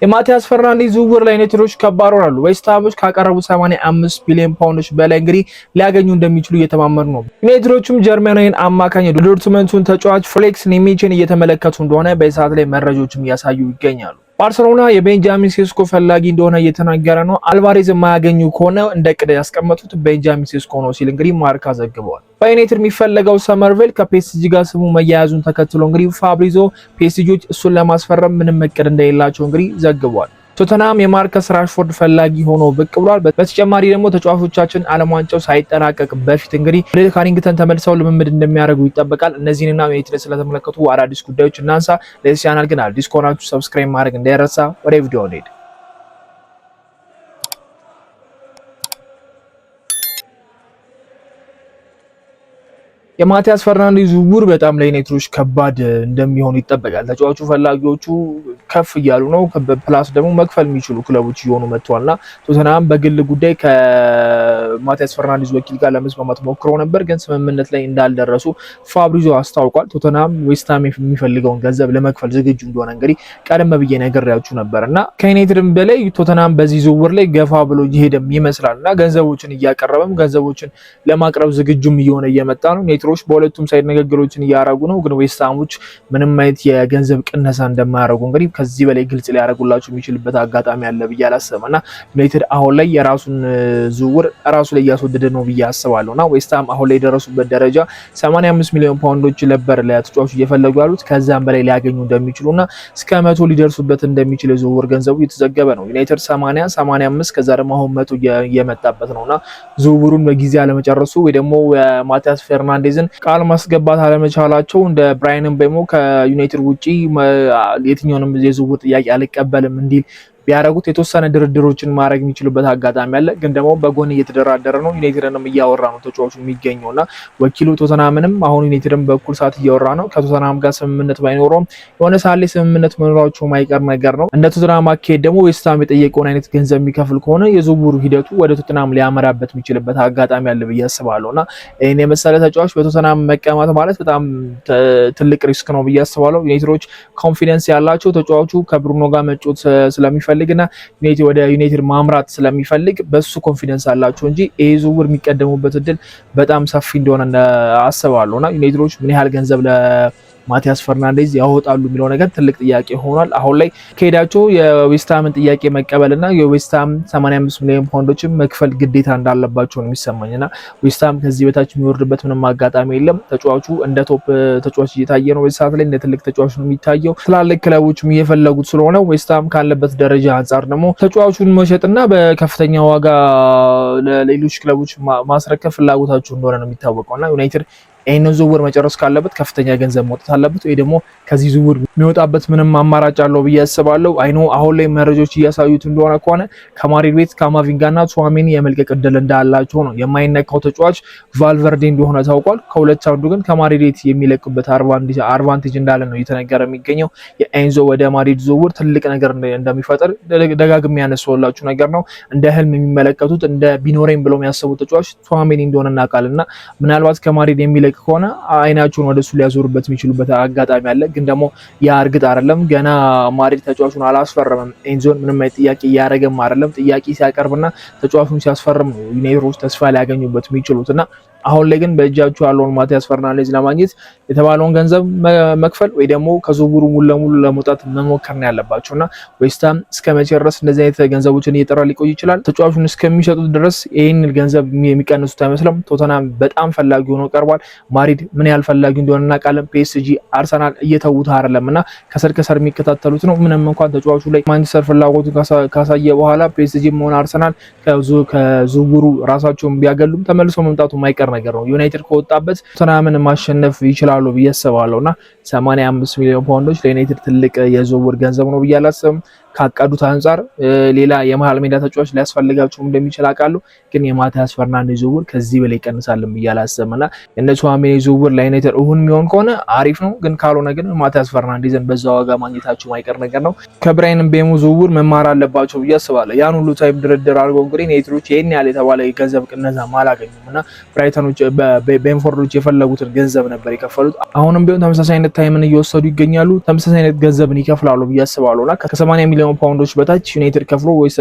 የማቲያስ ፈርናንዴዝ ዝውውር ላይ ዩናይትዶች ከባድ ሆናሉ። ዌስት ሃሞች ካቀረቡት 85 ሚሊዮን ፓውንዶች በላይ እንግዲህ ሊያገኙ እንደሚችሉ እየተማመኑ ነው። ዩናይትዶቹም ጀርመናዊን አማካኝ ዶርትመንቱን ተጫዋች ፍሌክስ ኒሜችን እየተመለከቱ እንደሆነ በሰዓት ላይ መረጃዎችም እያሳዩ ይገኛሉ። ባርሴሎና የቤንጃሚን ሴስኮ ፈላጊ እንደሆነ እየተናገረ ነው። አልቫሬዝ የማያገኙ ከሆነ እንደ ቅድ ያስቀመጡት ቤንጃሚን ሴስኮ ነው ሲል እንግዲህ ማርካ ዘግቧል። በዩናይትድ የሚፈለገው ሰመርቬል ከፒኤስጂ ጋር ስሙ መያያዙን ተከትሎ እንግዲህ ፋብሪዞ ፒኤስጂዎች እሱን ለማስፈረም ምንም እቅድ እንደሌላቸው እንግዲህ ዘግቧል። ቶተንሃም የማርከስ ራሽፎርድ ፈላጊ ሆኖ ብቅ ብሏል። በተጨማሪ ደግሞ ተጫዋቾቻችን ዓለም ዋንጫው ሳይጠናቀቅ በፊት እንግዲህ ወደ ካሪንግተን ተመልሰው ልምምድ እንደሚያደርጉ ይጠበቃል። እነዚህንና ዩናይትድ ስለተመለከቱ አዳዲስ ጉዳዮች እናንሳ። ለዚህ ቻናል ግን አዲስ ከሆናችሁ ሰብስክራይብ ማድረግ እንዳይረሳ። ወደ ቪዲዮ እንሂድ። የማቲያስ ፈርናንዴዝ ዝውውር በጣም ለዩናይትዶች ከባድ እንደሚሆን ይጠበቃል። ተጫዋቹ ፈላጊዎቹ ከፍ እያሉ ነው። ፕላስ ደግሞ መክፈል የሚችሉ ክለቦች እየሆኑ መጥተዋልና ቶተንሃም በግል ጉዳይ ከማቲያስ ፈርናንዴዝ ወኪል ጋር ለመስማማት ሞክረው ነበር፣ ግን ስምምነት ላይ እንዳልደረሱ ፋብሪዞ አስታውቋል። ቶተንሃም ዌስትሃም የሚፈልገውን ገንዘብ ለመክፈል ዝግጁ እንደሆነ እንግዲህ ቀደም ብዬ ነግሬያችሁ ነበርና ከዩናይትድም በላይ ቶተንሃም በዚህ ዝውውር ላይ ገፋ ብሎ እየሄደም ይመስላልና ገንዘቦችን እያቀረበም ገንዘቦችን ለማቅረብ ዝግጁም እየሆነ እየመጣ ነው። በሁለቱም ሳይድ ንግግሮችን እያደረጉ ነው። ግን ዌስትሃሞች ምንም አይነት የገንዘብ ቅነሳ እንደማያደርጉ እንግዲህ ከዚህ በላይ ግልጽ ሊያደርጉላቸው የሚችልበት አጋጣሚ አለ ብዬ አላስብምና ዩናይትድ አሁን ላይ የራሱን ዝውውር ራሱ ላይ እያስወደደ ነው ብዬ አስባለሁና ዌስትሃም አሁን ላይ የደረሱበት ደረጃ 85 ሚሊዮን ፓውንዶች ነበር ለተጫዋቹ እየፈለጉ ያሉት። ከዛም በላይ ሊያገኙ እንደሚችሉና እስከ 100 ሊደርሱበት እንደሚችል የዝውውር ገንዘቡ እየተዘገበ ነው። ዩናይትድ 80 85 ከዛ ደግሞ አሁን 100 እየመጣበት ነውና ዝውውሩን በጊዜ አለመጨረሱ ወይ ደግሞ ማቲያስ ፈርናንዴዝ ቃል ማስገባት አለመቻላቸው እንደ ብራያን ምቤሞ ከዩናይትድ ውጪ የትኛውንም የዝውውር ጥያቄ አልቀበልም እንዲል ቢያረጉት የተወሰነ ድርድሮችን ማድረግ የሚችሉበት አጋጣሚ አለ። ግን ደግሞ በጎን እየተደራደረ ነው። ዩናይትድንም እያወራ ነው ተጫዋቹ የሚገኘውና ወኪሉ ቶተንሃምንም አሁን ዩናይትድን በኩል ሰዓት እያወራ ነው። ከቶተንሃም ጋር ስምምነት ባይኖረውም የሆነ ሳሌ ስምምነት መኖራቸው ማይቀር ነገር ነው። እንደ ቶተንሃም አካሄድ ደግሞ ዌስትሃም የጠየቀውን አይነት ገንዘብ የሚከፍል ከሆነ የዝውውሩ ሂደቱ ወደ ቶተንሃም ሊያመራበት የሚችልበት አጋጣሚ አለ ብዬ አስባለሁና ይሄን የመሰለ ተጫዋች በቶተንሃም መቀማት ማለት በጣም ትልቅ ሪስክ ነው ብዬ አስባለሁ። ዩናይትዶች ኮንፊደንስ ያላቸው ተጫዋቹ ከብሩኖ ጋር መጫወት ስለሚፈልግና ዩናይትድ ወደ ዩናይትድ ማምራት ስለሚፈልግ በሱ ኮንፊደንስ አላቸው እንጂ ይሄ ዝውውር የሚቀደሙበት እድል በጣም ሰፊ እንደሆነ አስባለሁና ዩናይትዶች ምን ያህል ገንዘብ ማቲያስ ፈርናንዴዝ ያወጣሉ የሚለው ነገር ትልቅ ጥያቄ ሆኗል። አሁን ላይ ከሄዳቸው የዌስትሃምን ጥያቄ መቀበልና የዌስትሃም 85 ሚሊዮን ፓውንዶችን መክፈል ግዴታ እንዳለባቸው ነው የሚሰማኝና ዌስትሃም ከዚህ በታች የሚወርድበት ምንም አጋጣሚ የለም። ተጫዋቹ እንደ ቶፕ ተጫዋች እየታየ ነው። በሰዓት ላይ እንደ ትልቅ ተጫዋች ነው የሚታየው። ትላልቅ ክለቦችም እየፈለጉት ስለሆነ ዌስትሃም ካለበት ደረጃ አንጻር ደግሞ ተጫዋቹን መሸጥና በከፍተኛ ዋጋ ለሌሎች ክለቦች ማስረከብ ፍላጎታቸው እንደሆነ ነው የሚታወቀውና ዩናይትድ ይሄንን ዝውውር መጨረስ ካለበት ከፍተኛ ገንዘብ መውጣት አለበት ወይ ደግሞ ከዚህ ዝውውር የሚወጣበት ምንም አማራጭ አለው ብዬ አስባለሁ። አይኖ አሁን ላይ መረጃዎች እያሳዩት እንደሆነ ከሆነ ከማድሪድ ቤት ካማቪንጋና ቹዋሜኒ የመልቀቅ እድል እንዳላቸው ነው። የማይነካው ተጫዋች ቫልቨርዴ እንደሆነ ታውቋል። ከሁለት አንዱ ግን ከማድሪድ ቤት የሚለቅበት አድቫንቴጅ እንዳለ ነው እየተነገረ የሚገኘው። የኤንዞ ወደ ማድሪድ ዝውውር ትልቅ ነገር እንደሚፈጠር ደጋግሜ ያነሳሁላችሁ ነገር ነው። እንደ ህልም የሚመለከቱት እንደ ቢኖሬን ብለው የሚያስቡት ተጫዋች ቹዋሜኒ እንደሆነ እናውቃልና ምናልባት ከማድሪድ የሚለቅ ከሆነ አይናቸውን ወደሱ ሊያዞሩበት የሚችሉበት አጋጣሚ አለ። ግን ደግሞ ያ እርግጥ አይደለም። ገና ማድሪድ ተጫዋቹን አላስፈረመም። ኤንዞን ምንም አይነት ጥያቄ እያደረገም አይደለም። ጥያቄ ሲያቀርብና ተጫዋቹን ሲያስፈርም ነው ዩናይትዶች ተስፋ ሊያገኙበት የሚችሉትና አሁን ላይ ግን በእጃቸው ያለውን ማቲያስ ፈርናንዴዝ ለማግኘት የተባለውን ገንዘብ መክፈል ወይ ደግሞ ከዝውውሩ ሙሉ ለሙሉ ለመውጣት መሞከር ነው ያለባቸውና ዌስትሃም እስከ መቼ ድረስ እንደዚህ አይነት ገንዘቦችን እየጠራ ሊቆይ ይችላል? ተጫዋቹን እስከሚሸጡት ድረስ ይሄን ገንዘብ የሚቀንሱት አይመስልም። ቶተንሃም በጣም ፈላጊ ሆኖ ቀርቧል። ማድሪድ ምን ያህል ፈላጊ እንደሆነ እናውቃለን። ፒኤስጂ፣ አርሰናል እየተውት አይደለምና ከስር የሚከታተሉት ነው። ምንም እንኳን ተጫዋቹ ላይ ማንቸስተር ፍላጎቱን ካሳየ በኋላ ፒኤስጂም ሆነ አርሰናል ከዝውውሩ ራሳቸውን ቢያገሉም ተመልሶ መምጣቱ ማይቀር ነገር ነው። ዩናይትድ ከወጣበት ቶተንሃምን ማሸነፍ ይችላሉ ብዬ አስባለሁና 85 ሚሊዮን ፓውንዶች ለዩናይትድ ትልቅ የዝውውር ገንዘብ ነው ብዬ አላስብም። ካቀዱት አንፃር ሌላ የመሃል ሜዳ ተጫዋች ሊያስፈልጋቸው እንደሚችል አውቃለሁ። ግን የማቲያስ ፈርናንዴዝ ዝውውር ከዚህ በላይ ይቀንሳልን ብዬ አላስብምና የነ ቹዋሜኒ ዝውውር ለዩናይትድ እሁን የሚሆን ከሆነ አሪፍ ነው። ግን ካልሆነ ግን ማቲያስ ፈርናንዴዝን በዛ ዋጋ ማግኘታቸው ማይቀር ነገር ነው። ከብራያን ምቤሞ ዝውውር መማር አለባቸው ብዬ አስባለሁ። ያን ሁሉ ታይም ድርድር አድርገው እንግዲህ ዩናይትዶች ይሄን ያህል የተባለ የገንዘብ ቅነሳ አላገኙምና ብራይተኖች በቤንፎርዶች የፈለጉትን ገንዘብ ነበር የከፈሉት። አሁንም ቢሆን ተመሳሳይ አይነት ታይምን እየወሰዱ ይገኛሉ። ተመሳሳይ አይነት ገንዘብን ይከፍላሉ ብዬ አስባለሁና ከ80 ሚሊዮን ፓውንዶች በታች ዩናይትድ ከፍሎ ወይስ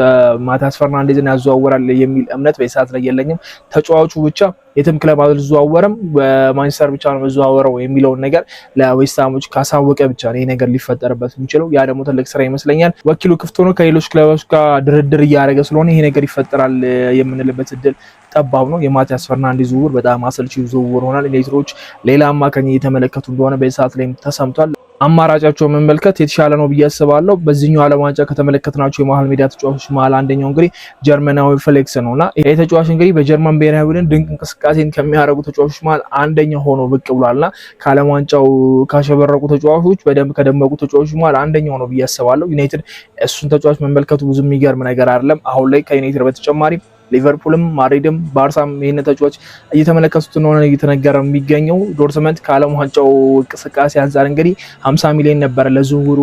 ማቲያስ ፈርናንዴዝን ያዘዋውራል የሚል እምነት በሰዓት ላይ የለኝም። ተጫዋቹ ብቻ የትም ክለብ አልዘዋወረም በማንቸስተር ብቻ ነው መዘዋወረው የሚለውን ነገር ለዌስትሃሞች ካሳወቀ ብቻ ነው ይሄ ነገር ሊፈጠርበት የሚችለው። ያ ደግሞ ትልቅ ስራ ይመስለኛል። ወኪሉ ክፍት ሆኖ ከሌሎች ክለቦች ጋር ድርድር እያደረገ ስለሆነ ይሄ ነገር ይፈጠራል የምንልበት እድል ጠባብ ነው። የማቲያስ ፈርናንዴዝ ዝውውር በጣም አሰልቺ ዝውውር ሆናል። ዩናይትዶች ሌላ አማካኝ እየተመለከቱ እንደሆነ በሰዓት ላይ ተሰምቷል። አማራጫቸው መመልከት የተሻለ ነው ብዬ አስባለሁ። በዚህኛው ዓለም ዋንጫ ከተመለከትናቸው የመሃል ሜዳ ተጫዋቾች መሃል አንደኛው እንግዲህ ጀርመናዊ ፍሌክስ ነውና ይሄ ተጫዋች እንግዲህ በጀርመን ብሔራዊ ቡድን ድንቅ እንቅስቃሴን ከሚያደርጉ ተጫዋቾች መሃል አንደኛው ሆኖ ብቅ ብሏልና ከዓለም ዋንጫው ካሸበረቁ ተጫዋቾች በደንብ ከደመቁ ተጫዋቾች መሃል አንደኛው ነው ብዬ አስባለሁ። ዩናይትድ እሱን ተጫዋች መመልከቱ ብዙ የሚገርም ነገር አይደለም። አሁን ላይ ከዩናይትድ በተጨማሪ ሊቨርፑልም ማድሪድም ባርሳም ይሄን ተጫዋች እየተመለከቱት እንደሆነ እየተነገረ የሚገኘው። ዶርትመንት ከዓለም ዋንጫው እንቅስቃሴ አንፃር እንግዲህ 50 ሚሊዮን ነበር ለዝውውሩ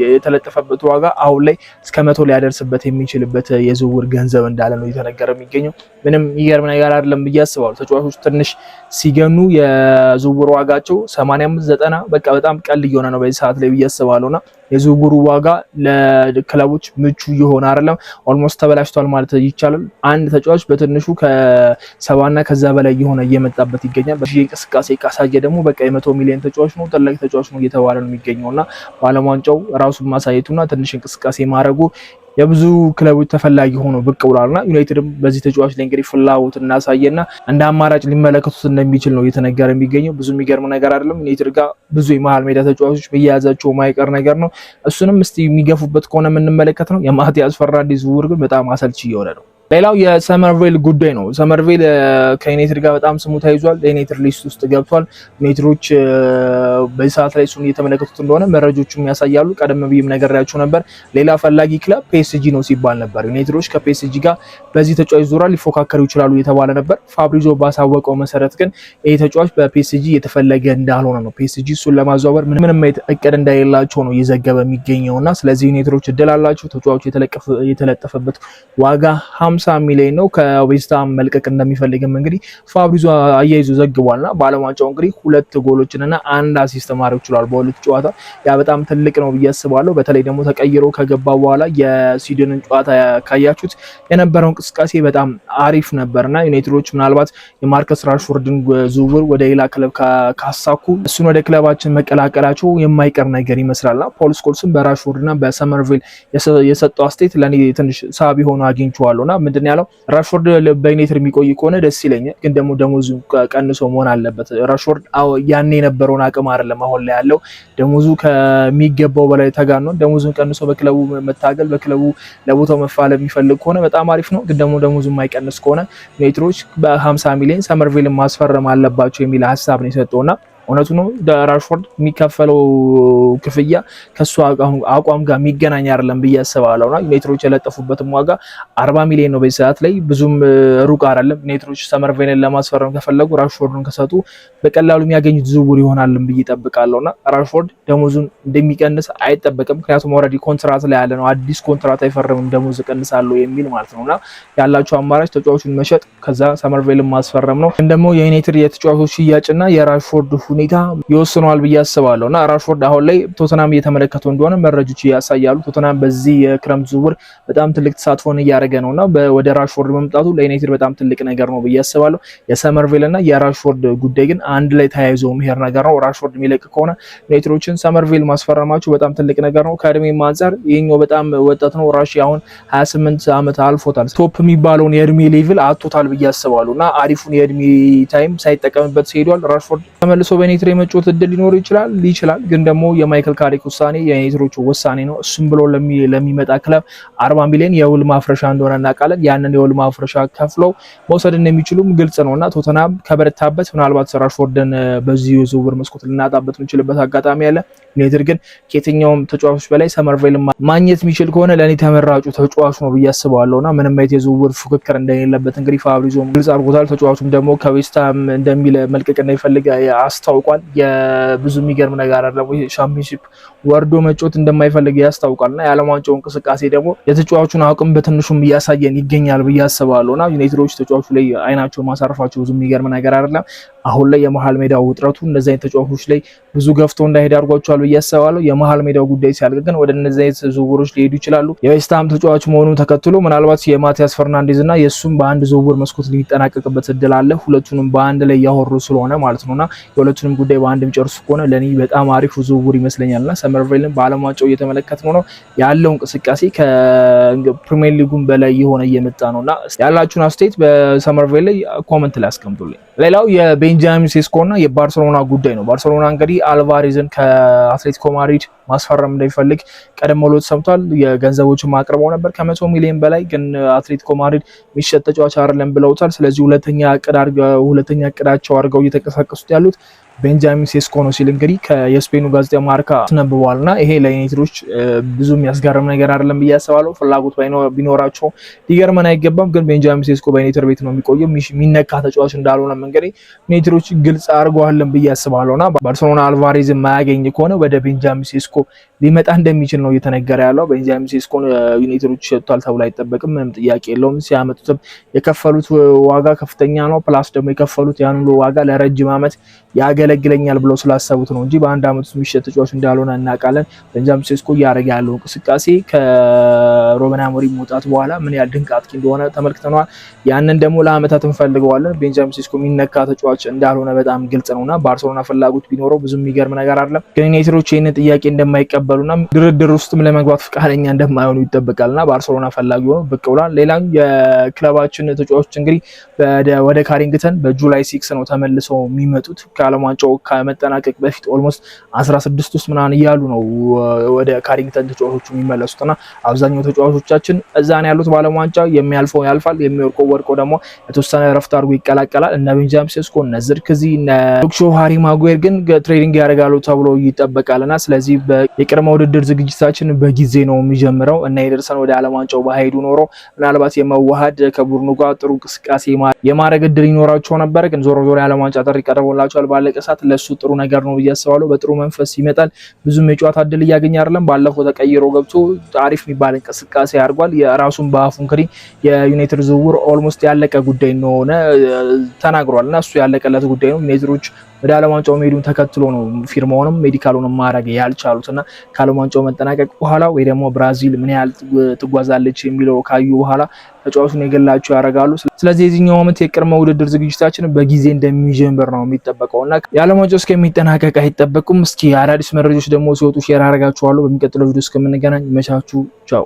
የተለጠፈበት ዋጋ አሁን ላይ እስከ 100 ሊያደርስበት የሚችልበት የዝውውር ገንዘብ እንዳለ ነው እየተነገረ የሚገኘው። ምንም ይገርም ነገር አይደለም ብዬ አስባለሁ። ተጫዋቾች ትንሽ ሲገኑ የዝውውር ዋጋቸው 85 90 በቃ በጣም ቀል እየሆነ ነው በዚህ ሰዓት ላይ ብዬ አስባለሁና የዝውውሩ ዋጋ ለክለቦች ምቹ እየሆነ አይደለም። ኦልሞስት ተበላሽቷል ማለት ይቻላል። አንድ ተጫዋች በትንሹ ከ70 እና ከዛ በላይ የሆነ እየመጣበት ይገኛል። በዚህ እንቅስቃሴ ካሳየ ደግሞ በቃ የ100 ሚሊዮን ተጫዋች ነው፣ ትልቅ ተጫዋች ነው እየተባለ ነው የሚገኘውና በዓለም ዋንጫው ራሱን ማሳየቱና ትንሽ እንቅስቃሴ ማድረጉ የብዙ ክለቦች ተፈላጊ ሆኖ ብቅ ብሏልና ዩናይትድም በዚህ ተጫዋች ላይ እንግዲህ ፍላጎት እናሳየና እንደ አማራጭ ሊመለከቱት እንደሚችል ነው እየተነገረ የሚገኘው። ብዙ የሚገርም ነገር አይደለም። ዩናይትድ ጋር ብዙ የመሃል ሜዳ ተጫዋቾች በየያዛቸው ማይቀር ነገር ነው። እሱንም እስቲ የሚገፉበት ከሆነ የምንመለከት ነው። የማቲያስ ፈርናንዴዝ ዝውውር ግን በጣም አሰልቺ እየሆነ ነው። ሌላው የሰመርቬል ጉዳይ ነው። ሰመርቬል ከዩናይትድ ጋር በጣም ስሙ ተይዟል። የዩናይትድ ሊስት ውስጥ ገብቷል። ዩናይትዶች በዚህ ሰዓት ላይ እሱን እየተመለከቱት እንደሆነ መረጃዎቹም ያሳያሉ። ቀደም ብዬም ነገራችሁ ነበር። ሌላ ፈላጊ ክለብ ፒኤስጂ ነው ሲባል ነበር። ዩናይትዶች ከፒኤስጂ ጋር በዚህ ተጫዋች ዙሪያ ሊፎካከሩ ይችላሉ እየተባለ ነበር። ፋብሪዞ ባሳወቀው መሰረት ግን ይሄ ተጫዋች በፒኤስጂ የተፈለገ እንዳልሆነ ነው። ፒኤስጂ እሱን ለማዘዋወር ምንም እቅድ እንደሌላቸው ነው እየዘገበ የሚገኘውና ስለዚህ ዩናይትዶች እድል አላቸው። ተጫዋቹ የተለጠፈበት ዋጋ 50 ሚሊዮን ነው። ከዌስትሃም መልቀቅ እንደሚፈልግም እንግዲህ ፋብሪዞ አያይዞ ዘግቧልና በዓለም ዋንጫው እንግዲህ 2 ጎሎችንና 1 አሲስት ማድረግ ችሏል በሁለት ጨዋታ። ያ በጣም ትልቅ ነው ብዬ አስባለሁ። በተለይ ደግሞ ተቀይሮ ከገባ በኋላ የስዊድንን ጨዋታ ካያችሁት የነበረው እንቅስቃሴ በጣም አሪፍ ነበርና ዩናይትዶች ምናልባት የማርከስ ራሽፎርድን ዝውውር ወደ ሌላ ክለብ ካሳኩ እሱን ወደ ክለባችን መቀላቀላቸው የማይቀር ነገር ይመስላልና ፖል ስኮልስም በራሽፎርድና በሰመርቬል የሰጠው አስተያየት ለኔ ትንሽ ሳቢ ሆኖ አግኝቼዋለሁና ምንድን ያለው ራሽፎርድ በዩናይትድ የሚቆይ ከሆነ ደስ ይለኛል፣ ግን ደግሞ ደሞዙ ቀንሶ መሆን አለበት። ራሽፎርድ ያኔ የነበረውን አቅም አይደለም አሁን ላይ ያለው። ደሞዙ ከሚገባው በላይ ተጋኗል። ደሞዙን ቀንሶ በክለቡ መታገል በክለቡ ለቦታው መፋለም የሚፈልግ ከሆነ በጣም አሪፍ ነው፣ ግን ደግሞ ደሞዙ የማይቀንስ ከሆነ ዩናይትዶች በ50 ሚሊዮን ሰመርቬልን ማስፈረም አለባቸው የሚል ሀሳብ ነው የሰጠውና እውነቱ ነው። ራሽፎርድ የሚከፈለው ክፍያ ከሱ አቋም ጋር የሚገናኝ አይደለም ብዬ አስባለሁና ዩናይትዶች የለጠፉበትም ዋጋ 40 ሚሊዮን ነው በዚህ ሰዓት ላይ ብዙም ሩቅ አይደለም። ዩናይትዶች ሰመርቬልን ለማስፈረም ከፈለጉ ራሽፎርድን ከሰጡ በቀላሉ የሚያገኙት ዝውውር ይሆናል ብዬ እጠብቃለሁና ራሽፎርድ ደሞዙን እንደሚቀንስ አይጠበቅም። ምክንያቱም ኦልሬዲ ኮንትራት ላይ ያለ ነው። አዲስ ኮንትራት አይፈርምም ደሞዝ እቀንሳለሁ የሚል ማለት ነውና ያላቸው አማራጭ ተጫዋቹን መሸጥ ከዛ ሰመርቬልን ማስፈረም ነው። እንደሞ የዩናይትድ የተጫዋቾች ሽያጭና የራሽፎርድ ሁኔታ ይወስነዋል ብዬ አስባለሁ እና ራሽፎርድ አሁን ላይ ቶተናም እየተመለከተው እንደሆነ መረጃዎች ያሳያሉ። ቶተናም በዚህ የክረምት ዝውውር በጣም ትልቅ ተሳትፎን እያደረገ ነውና ወደ ራሽፎርድ መምጣቱ ለዩናይትድ በጣም ትልቅ ነገር ነው ብዬ አስባለሁ። የሰመርቬል እና የራሽፎርድ ጉዳይ ግን አንድ ላይ ተያይዞ መሄድ ነገር ነው። ራሽፎርድ የሚለቅ ከሆነ ዩናይትዶችን ሰመርቬል ማስፈረማቸው በጣም ትልቅ ነገር ነው። ከእድሜም አንፃር ይሄኛው በጣም ወጣት ነው። ራሽ አሁን 28 ዓመት አልፎታል። ቶፕ የሚባለውን የእድሜ ሌቭል አጥቶታል ብዬ አስባለሁ እና አሪፉን የእድሜ ታይም ሳይጠቀምበት ሲሄዷል። ራሽፎርድ ተመልሶ በዩናይትድ የመጫወት እድል ሊኖር ይችላል፣ ግን ደግሞ የማይክል ካሪክ ውሳኔ የዩናይትዶቹ ውሳኔ ነው። እሱም ብሎ ለሚመጣ ክለብ 40 ሚሊዮን የውል ማፍረሻ እንደሆነ እናውቃለን። ያንን የውል ማፍረሻ ከፍለው መውሰድ እንደሚችሉም ግልጽ ነውና ቶተናም ከበረታበት ምናልባት ራሽፎርድን በዚህ የዝውውር መስኮት ልናጣበት የምንችልበት አጋጣሚ አለ። ዩናይትድ ግን ከየትኛውም ተጫዋቾች በላይ ሰመርቬል ማግኘት የሚችል ከሆነ ለእኔ ተመራጩ ተጫዋች ነው ብዬ አስባለሁና ምንም አይነት የዝውውር ፉክክር እንደሌለበት እንግዲህ ፋብሪዞም ግልጽ አድርጎታል። ተጫዋቹም ደግሞ ከዌስትሃም እንደሚል መልቀቅ እንደሚፈልግ አስታውቋል። የብዙ የሚገርም ነገር አለ። ሻምፒዮንሺፕ ወርዶ መጫወት እንደማይፈልግ ያስታውቃልና የዓለም ዋንጫው እንቅስቃሴ ደግሞ የተጫዋቹን አቅም በትንሹም እያሳየን ይገኛል ብዬ አስባለሁና ዩናይትዶች ተጫዋቹ ላይ አይናቸው ማሳረፋቸው ብዙ የሚገርም ነገር አይደለም። አሁን ላይ የመሃል ሜዳው ውጥረቱ እነዚህ አይነት ተጫዋቾች ላይ ብዙ ገፍቶ እንዳይሄድ አድርጓቸዋል ብዬ አስባለሁ። የመሃል ሜዳው ጉዳይ ሲያልቅ ግን ወደ እነዚህ አይነት ዝውውሮች ሊሄዱ ይችላሉ። የዌስትሃም ተጫዋች መሆኑን ተከትሎ ምናልባት የማቲያስ ፈርናንዴዝ እና የሱም በአንድ ዝውውር መስኮት ሊጠናቀቅበት እድል አለ። ሁለቱንም በአንድ ላይ ያወሩ ስለሆነ ማለት ነውና የሁለቱንም ጉዳይ በአንድ የሚጨርሱ ከሆነ ለኔ በጣም አሪፍ ዝውውር ይመስለኛልና ሰመርቬልን በዓለም ዋንጫው እየተመለከትነው ነው ያለው እንቅስቃሴ ከፕሪሚየር ሊጉም በላይ የሆነ እየመጣ ነውና ያላችሁን አስተያየት በሰመርቬል ላይ ኮመንት ላይ አስቀምጡልኝ። ሌላው የቤንጃሚን ሴስኮ እና የባርሴሎና ጉዳይ ነው። ባርሴሎና እንግዲህ አልቫሬዝን ከአትሌቲኮ ማድሪድ ማስፈረም እንደሚፈልግ ቀደም ብሎ ተሰምቷል። የገንዘቦችን ማቅረበው ነበር ከ100 ሚሊዮን በላይ ግን አትሌቲኮ ማድሪድ የሚሸጥ ተጫዋች አይደለም ብለውታል። ስለዚህ ሁለተኛ እቅዳቸው አድርገው እየተንቀሳቀሱት ያሉት ቤንጃሚን ሴስኮ ነው ሲል እንግዲህ የስፔኑ ጋዜጣ ማርካ ተነብቧልና ይሄ ለዩናይትዶች ብዙ የሚያስገርም ነገር አይደለም ብዬ አስባለሁ። ፍላጎት ቢኖራቸው ሊገርመን አይገባም። ግን ቤንጃሚን ሴስኮ በዩናይትድ ቤት ነው የሚቆየው። የሚነካ ተጫዋች እንዳልሆነ እንግዲህ ዩናይትዶች ግልጽ አድርገዋልን ብዬ አስባለሁና ባርሴሎና አልቫሬዝ የማያገኝ ከሆነ ወደ ቤንጃሚን ሴስኮ ሊመጣ እንደሚችል ነው እየተነገረ ያለው። ቤንጃሚን ሴስኮን ዩናይትዶች ሸጥቷል ተብሎ አይጠበቅም፣ ምንም ጥያቄ የለውም። ሲያመጡትም የከፈሉት ዋጋ ከፍተኛ ነው። ፕላስ ደግሞ የከፈሉት ያን ሁሉ ዋጋ ለረጅም ዓመት ያገለግለኛል ብለው ስላሰቡት ነው እንጂ በአንድ ዓመት ውስጥ የሚሸጥ ተጫዋች እንዳልሆነ እናውቃለን። ቤንጃሚን ሴስኮ እያደረገ ያለው እንቅስቃሴ ከሩበን አሞሪም መውጣት በኋላ ምን ያህል ድንቅ አጥቂ እንደሆነ ተመልክተናል። ያንን ደግሞ ለአመታት እንፈልገዋለን። ቤንጃሚን ሴስኮ የሚነካ ተጫዋች እንዳልሆነ በጣም ግልጽ ነውና ባርሴሎና ፍላጎት ቢኖረው ብዙ የሚገርም ነገር አይደለም። ግን ዩናይትዶች ይህንን ጥያቄ እንደማይቀበሉና ድርድር ውስጥም ለመግባት ፈቃደኛ እንደማይሆኑ ይጠበቃልና ባርሴሎና ፈላጊ ሆኖ ብቅ ብሏል። ሌላው የክለባችን ተጫዋቾች እንግዲህ ወደ ካሪንግተን በጁላይ 6 ነው ተመልሰው የሚመጡት። ከዓለም ዋንጫው ከመጠናቀቅ በፊት ኦልሞስት 16 ውስጥ ምናምን እያሉ ነው ወደ ካሪንግተን ተጫዋቾቹ የሚመለሱትና አብዛኛው ተጫዋቾቻችን እዛ ነው ያሉት። በዓለም ዋንጫ የሚያልፈው ያልፋል፣ የሚወርቀው ወርቆ ደግሞ የተወሰነ ረፍት አድርጎ ይቀላቀላል። እነ ቤንጃሚን ሴስኮ እነ ዝርክዚ እነ ሉክሾ ሃሪ ማጉዌር ግን ትሬኒንግ ያደርጋሉ ተብሎ ይጠበቃልና ስለዚህ የቅድመ ውድድር ዝግጅታችን በጊዜ ነው የሚጀምረው እና የደርሰን ወደ ዓለም ዋንጫው ባሄዱ ኖሮ ምናልባት የመዋሃድ ከቡድኑ ጋር ጥሩ እንቅስቃሴ የማድረግ እድል ይኖራቸው ነበር። ግን ዞሮ የዓለም ዋንጫ ጥሪ ቀርቦላቸዋል ባለቀ ሰዓት ለሱ ጥሩ ነገር ነው ብዬ አስባለሁ። በጥሩ መንፈስ ይመጣል። ብዙም የጨዋታ እድል እያገኘ አይደለም። ባለፈው ተቀይሮ ገብቶ አሪፍ የሚባል እንቅስቃሴ አድርጓል። የራሱን በአፉ እንግዲህ የዩናይትድ ዝውውር ኦልሞስት ያለቀ ጉዳይ እንደሆነ ተናግሯል እና እሱ ያለቀለት ጉዳይ ነው። ዩናይትዶች ወደ ዓለም ዋንጫው መሄዱን ተከትሎ ነው ፊርማውንም ሜዲካሉንም ማድረግ ያልቻሉትና ከዓለም ዋንጫው መጠናቀቅ በኋላ ወይ ደግሞ ብራዚል ምን ያህል ትጓዛለች የሚለው ካዩ በኋላ ተጫዋቹን የገላቸው ያደርጋሉ። ስለዚህ የዚህኛው ዓመት የቅድመ ውድድር ዝግጅታችን በጊዜ እንደሚጀምር ነው የሚጠበቀውና የዓለም ዋንጫው እስከሚጠናቀቅ አይጠበቁም። እስኪ አዳዲስ መረጃዎች ደግሞ ሲወጡ ሼር አደርጋችኋለሁ። በሚቀጥለው ቪዲዮ እስከምንገናኝ መቻችሁ ቻው።